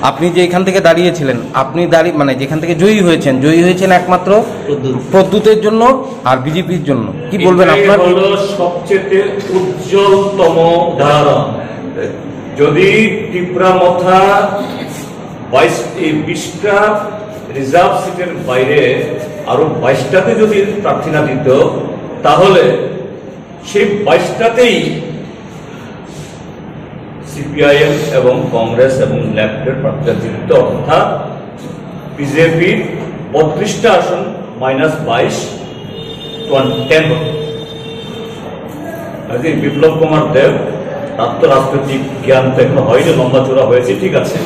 আপনি যে এখান থেকে দাঁড়িয়েছিলেন, আপনি মানে যেখান থেকে জয়ী হয়েছেন একমাত্র প্রদ্যুতের জন্য আর বিজেপির জন্য, কি বলবেন আপনার? সবচেয়ে উজ্জ্বলতম উদাহরণ। যদি টিপরামথা 20টা রিজার্ভ সিটের বাইরে আরো 22টাতে যদি প্রার্থী না দিত, তাহলে সেই 22টাতেই সিপিআইএম এবং কংগ্রেস এবং লেফটের প্রার্থীরা জিতত। অর্থাৎ বিজেপির 32টা আসন -22 10 হতো। বিপ্লব কুমার দেব, তার তো রাজনৈতিক জ্ঞান তো এখনো হয়নি, লম্বা চূড়া হয়েছে ঠিক আছে,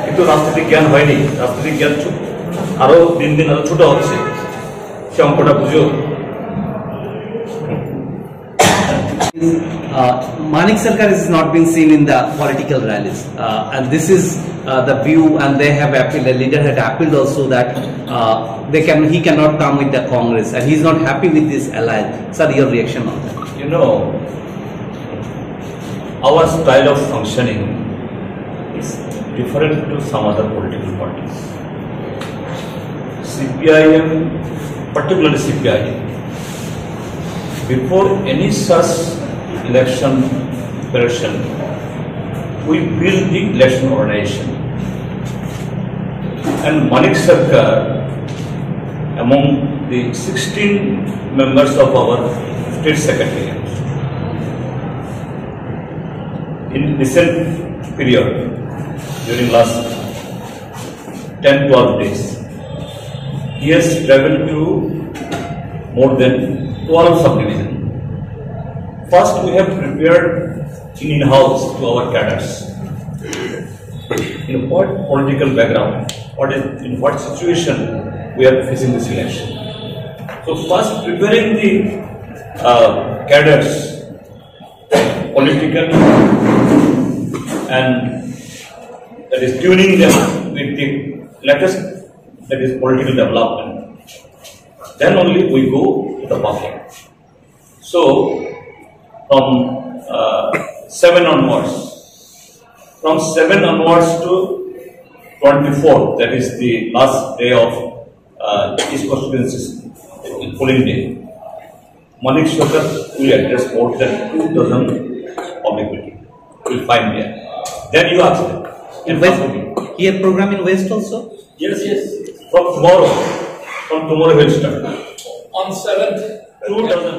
কিন্তু রাজনৈতিক জ্ঞান হয়নি। রাজনৈতিক জ্ঞান আরো দিন দিন আরো ছোট হচ্ছে, সে অঙ্কটা বুঝো। Manik Sarkar is not being seen in the political rallies, and this is the view, and they have appealed. The leader had appealed also that he cannot come with the Congress, and he is not happy with this alliance. Sir, your reaction on that? You know, our style of functioning is different to some other political parties. CPIM, particularly CPIM, before any such election operation, we build the election organization. And Manik Sarkar, among the 16 members of our state secretariat, in recent period, during last 10-12 days, he has traveled to more than 12 subdivisions. First, we have prepared in-house to our cadres in what political background, in what situation we are facing this election. So first, preparing the cadres politically, and that is tuning them with the latest, that is political development. Then only we go to the public. So from 7 onwards, from 7 onwards to 24th, that is the last day of East constituency's polling day, Manik Sarkar will address more than 2,000 public meetings. You will find there. Then you ask them. In West, he had program in West also? Yes. From tomorrow he will start. On 7th, 2,000.